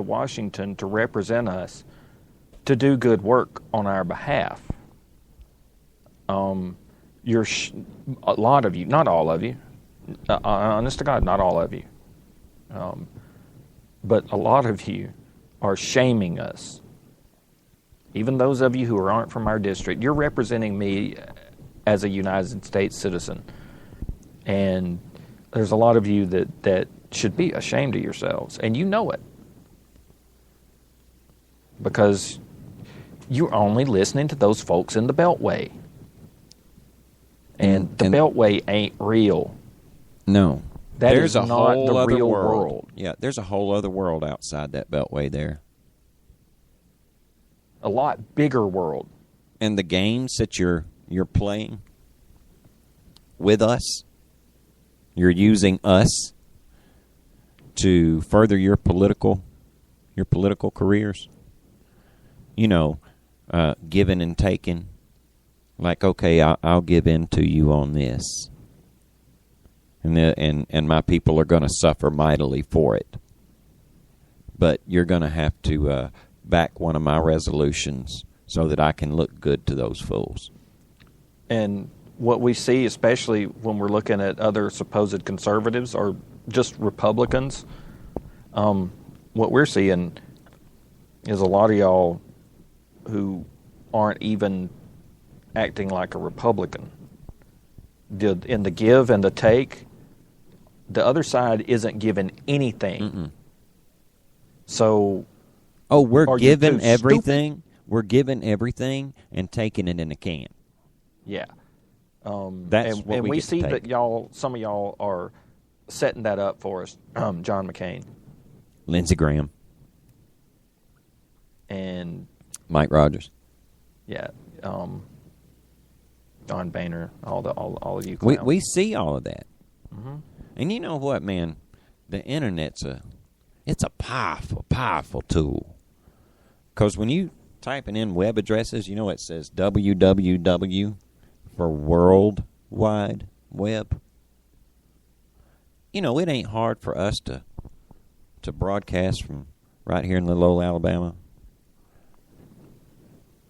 Washington to represent us, to do good work on our behalf. A lot of you, not all of you, honest to God, not all of you, but a lot of you are shaming us. Even those of you who aren't from our district, you're representing me as a United States citizen. And there's a lot of you that should be ashamed of yourselves, and you know it. Because you're only listening to those folks in the Beltway. And the Beltway ain't real. No. There's a whole other world. Yeah, there's a whole other world outside that Beltway there. A lot bigger world. And the games that you're playing with us, you're using us to further your political careers. You know, giving and taking. Like, okay, I'll give in to you on this, and my people are going to suffer mightily for it. But you're going to have to back one of my resolutions so that I can look good to those fools. And what we see, especially when we're looking at other supposed conservatives or just Republicans, what we're seeing is a lot of y'all who aren't even acting like a Republican. In the give and the take, the other side isn't giving anything. Mm-mm. So, we're giving everything. Stupid? We're giving everything and taking it in a can. Yeah, that's what we see that some of y'all are setting that up for us. John McCain, Lindsey Graham, and Mike Rogers. Yeah. Don Boehner, all of you clowns. We see all of that. Mm-hmm. And you know what, man? The internet's a powerful tool. Because when you typing in web addresses, you know it says www for World Wide Web. You know, it ain't hard for us to broadcast from right here in little old Alabama.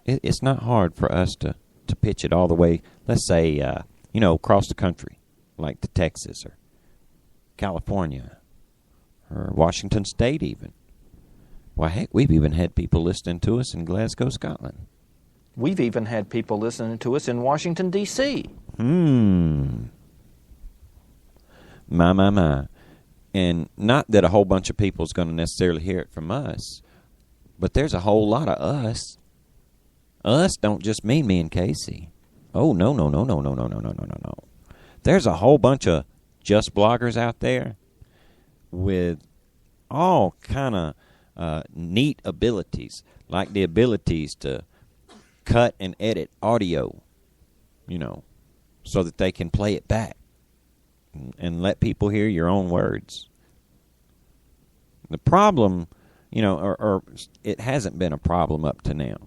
It's not hard for us to pitch it all the way, let's say, across the country, like to Texas or California or Washington State even. Why, heck, we've even had people listening to us in Glasgow, Scotland. We've even had people listening to us in Washington, D.C. My. And not that a whole bunch of people is going to necessarily hear it from us, but there's a whole lot of us. Us don't just mean me and Casey. Oh, no. There's a whole bunch of just bloggers out there with all kind of neat abilities, like the abilities to cut and edit audio, so that they can play it back and let people hear your own words. The problem, or it hasn't been a problem up to now.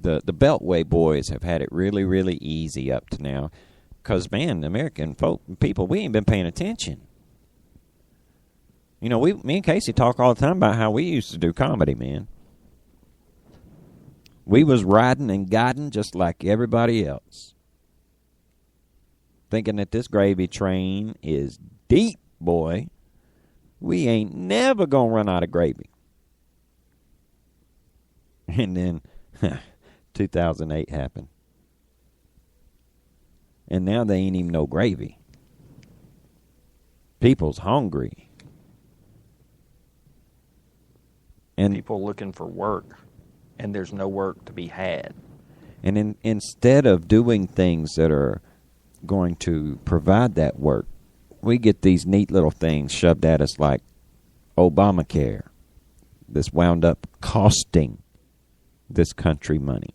The Beltway boys have had it really, really easy up to now because, man, the American people, we ain't been paying attention. Me and Casey talk all the time about how we used to do comedy, man. We was riding and guiding just like everybody else, thinking that this gravy train is deep, boy. We ain't never gonna run out of gravy. And then 2008 happened. And now they ain't even no gravy. People's hungry. And people looking for work, and there's no work to be had. And instead of doing things that are going to provide that work, we get these neat little things shoved at us like Obamacare. This wound up costing this country money.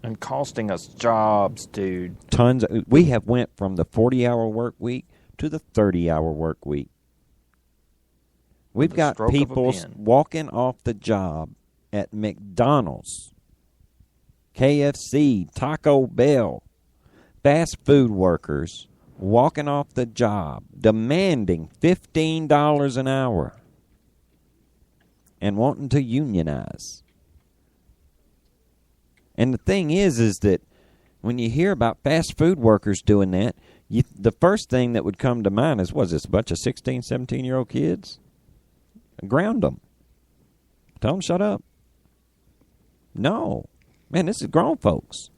And costing us jobs, dude. We have went from the 40-hour work week to the 30-hour work week. We've got people walking off the job at McDonald's, KFC, Taco Bell, fast food workers walking off the job, demanding $15 an hour. and wanting to unionize. And the thing is that when you hear about fast food workers doing that, the first thing that would come to mind is, was this a bunch of 16, 17-year-old kids? Ground them. Tell them shut up. No. Man, this is grown folks.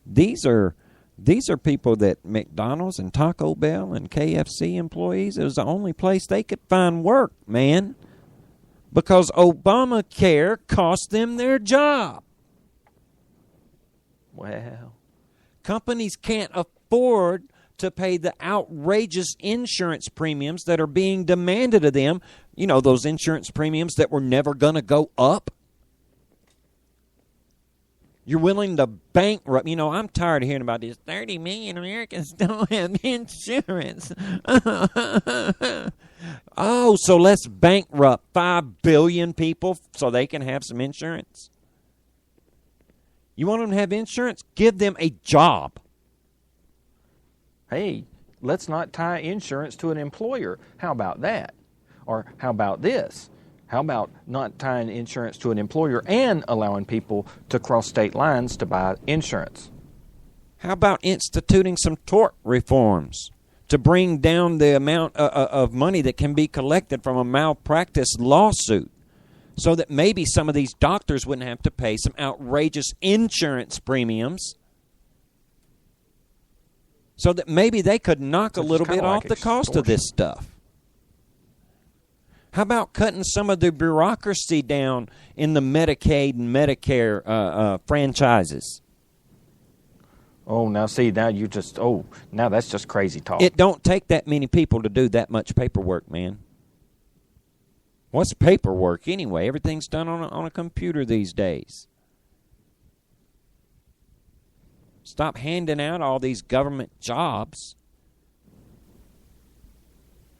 These are people that McDonald's and Taco Bell and KFC employees, it was the only place they could find work, man. Because Obamacare cost them their job. Well, companies can't afford to pay the outrageous insurance premiums that are being demanded of them. You know, those insurance premiums that were never going to go up. You're willing to bankrupt. You know, I'm tired of hearing about this. 30 million Americans don't have insurance. Oh, so let's bankrupt 5 billion people so they can have some insurance? You want them to have insurance? Give them a job. Hey, let's not tie insurance to an employer. How about that? Or how about this? How about not tying insurance to an employer and allowing people to cross state lines to buy insurance? How about instituting some tort reforms to bring down the amount of money that can be collected from a malpractice lawsuit so that maybe some of these doctors wouldn't have to pay some outrageous insurance premiums, so that maybe they could knock a little bit off the cost of this stuff? How about cutting some of the bureaucracy down in the Medicaid and Medicare franchises? Oh, now see, now that's just crazy talk. It don't take that many people to do that much paperwork, man. What's paperwork anyway? Everything's done on a computer these days. Stop handing out all these government jobs,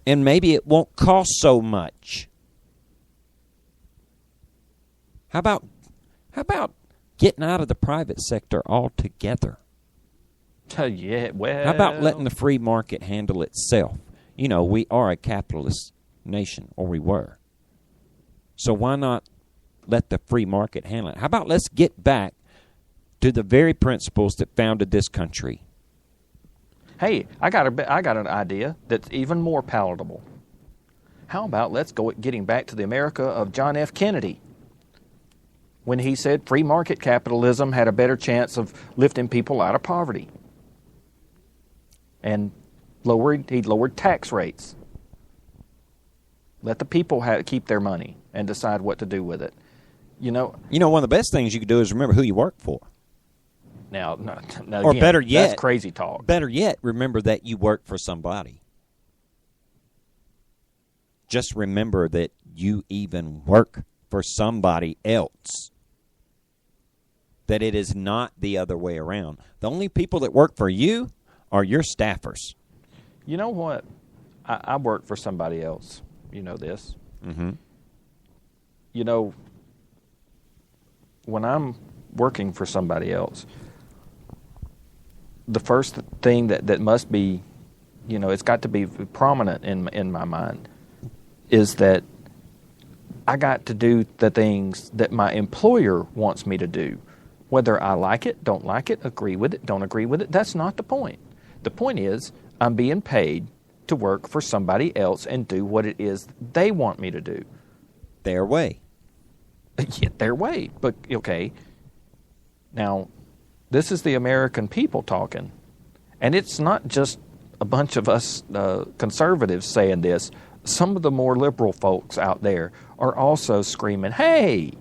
and maybe it won't cost so much. How about getting out of the private sector altogether? Yeah, well. How about letting the free market handle itself? You know, we are a capitalist nation, or we were. So why not let the free market handle it? How about let's get back to the very principles that founded this country? Hey, I got an idea that's even more palatable. How about let's go getting back to the America of John F. Kennedy, when he said free market capitalism had a better chance of lifting people out of poverty. And he lowered tax rates. Let the people keep their money and decide what to do with it. You know, one of the best things you could do is remember who you work for. Now or again, better yet, that's crazy talk. Better yet, remember that you work for somebody. Just remember that you even work for somebody else. That it is not the other way around. The only people that work for you are your staffers. You know what? I work for somebody else. You know this. Mm-hmm. You know, when I'm working for somebody else, the first thing that must be, it's got to be prominent in my mind, is that I got to do the things that my employer wants me to do. Whether I like it, don't like it, agree with it, don't agree with it, that's not the point. The point is I'm being paid to work for somebody else and do what it is they want me to do. Their way. Yeah, their way. But, okay, now, this is the American people talking. And it's not just a bunch of us conservatives saying this. Some of the more liberal folks out there are also screaming, hey,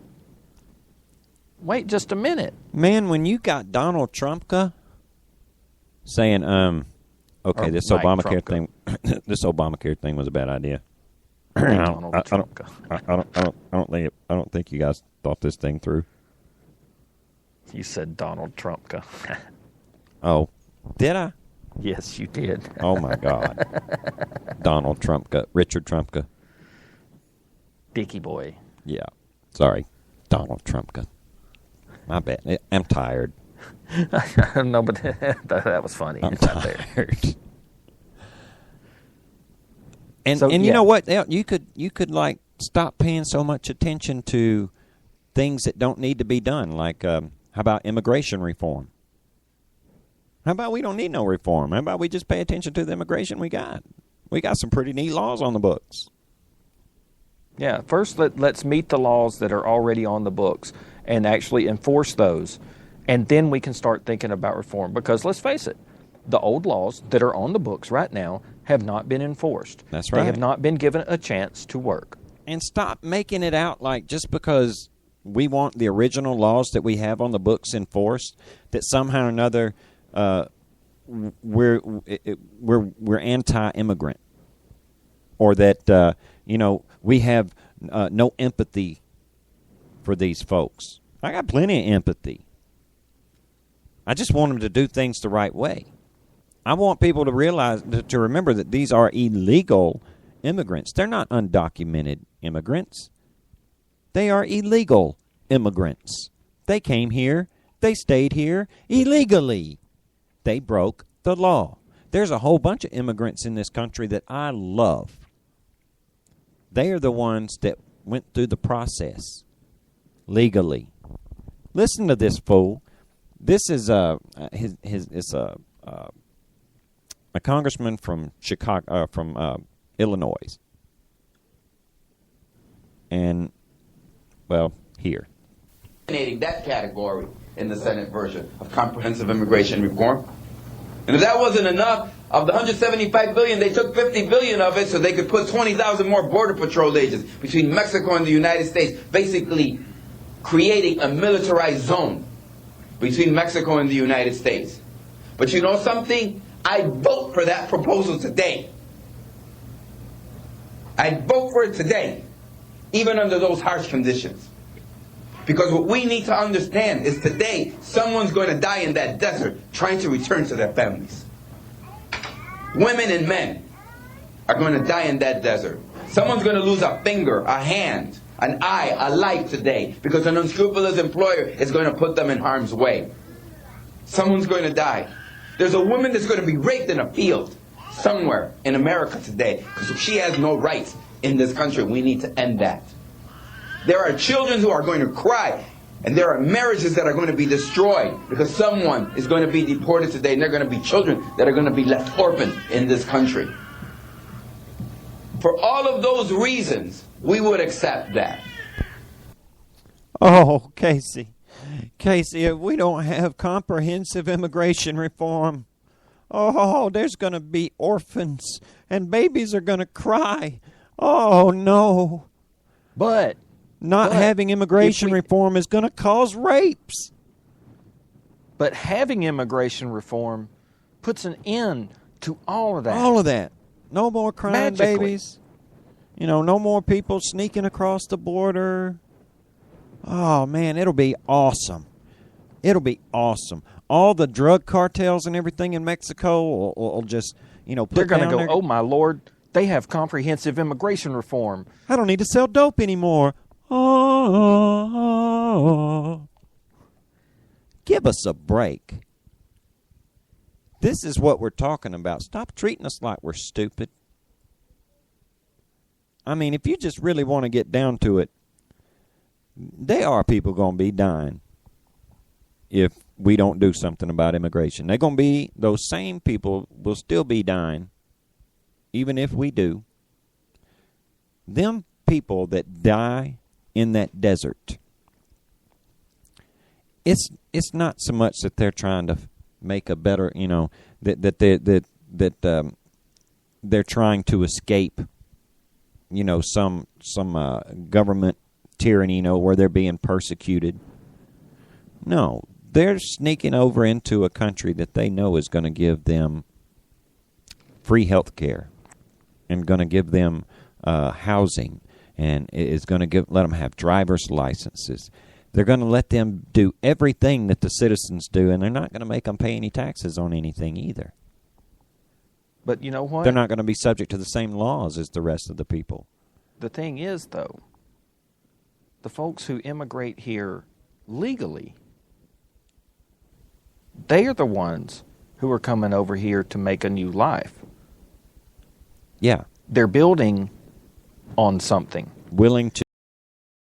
wait just a minute. Man, when you got Donald Trumpka saying, okay, this Obamacare thing, this Obamacare thing was a bad idea. I don't think you guys thought this thing through. You said Donald Trumpka. Oh, did I? Yes, you did. Oh my God, Donald Trumpka, Richard Trumpka, Dickie boy. Yeah, sorry, Donald Trumpka. My bad. I'm tired. No, but that was funny. I'm tired. And So, you know what? You could like stop paying so much attention to things that don't need to be done, like how about immigration reform? How about we don't need no reform? How about we just pay attention to the immigration we got? We got some pretty neat laws on the books. Yeah, first let's meet the laws that are already on the books and actually enforce those. And then we can start thinking about reform. Because let's face it, the old laws that are on the books right now have not been enforced. That's right. They have not been given a chance to work. And stop making it out like just because we want the original laws that we have on the books enforced, that somehow or another we're anti-immigrant, or that we have no empathy for these folks. I got plenty of empathy. I just want them to do things the right way. I want people to realize, to remember that these are illegal immigrants. They're not undocumented immigrants. They are illegal immigrants. They came here. They stayed here illegally. They broke the law. There's a whole bunch of immigrants in this country that I love. They are the ones that went through the process legally. Listen to this fool. This is a congressman from Chicago, from Illinois, and here. Eliminating that category in the Senate version of comprehensive immigration reform. And if that wasn't enough, of the $175 billion, they took $50 billion of it so they could put 20,000 more Border Patrol agents between Mexico and the United States, basically creating a militarized zone between Mexico and the United States. But you know something? I'd vote for that proposal today. I'd vote for it today, even under those harsh conditions. Because what we need to understand is today, someone's going to die in that desert trying to return to their families. Women and men are going to die in that desert. Someone's going to lose a finger, a hand, an eye, a life today because an unscrupulous employer is going to put them in harm's way. Someone's going to die. There's a woman that's going to be raped in a field somewhere in America today because she has no rights in this country. We need to end that. There are children who are going to cry, and there are marriages that are going to be destroyed because someone is going to be deported today, and there are going to be children that are going to be left orphaned in this country. For all of those reasons, we would accept that. Oh, Casey, if we don't have comprehensive immigration reform, there's going to be orphans, and babies are going to cry. Oh, no. But Not having immigration reform is going to cause rapes. But having immigration reform puts an end to all of that. All of that. No more crying babies. No more people sneaking across the border. Oh, man, it'll be awesome. It'll be awesome. All the drug cartels and everything in Mexico will just, put They're going to go, their... oh, my Lord, they have comprehensive immigration reform. I don't need to sell dope anymore. Oh, give us a break. This is what we're talking about. Stop treating us like we're stupid. I mean, if you just really want to get down to it, there are people going to be dying if we don't do something about immigration. They're going to be, those same people will still be dying, even if we do. Them people that die in that desert, it's not so much that they're trying to make a better, that they're trying to escape, some government tyranny, where they're being persecuted. No, they're sneaking over into a country that they know is going to give them free health care and going to give them housing. And is going to let them have driver's licenses. They're going to let them do everything that the citizens do, and they're not going to make them pay any taxes on anything either. But you know what? They're not going to be subject to the same laws as the rest of the people. The thing is, though, the folks who immigrate here legally, they are the ones who are coming over here to make a new life. Yeah. They're building on something. willing to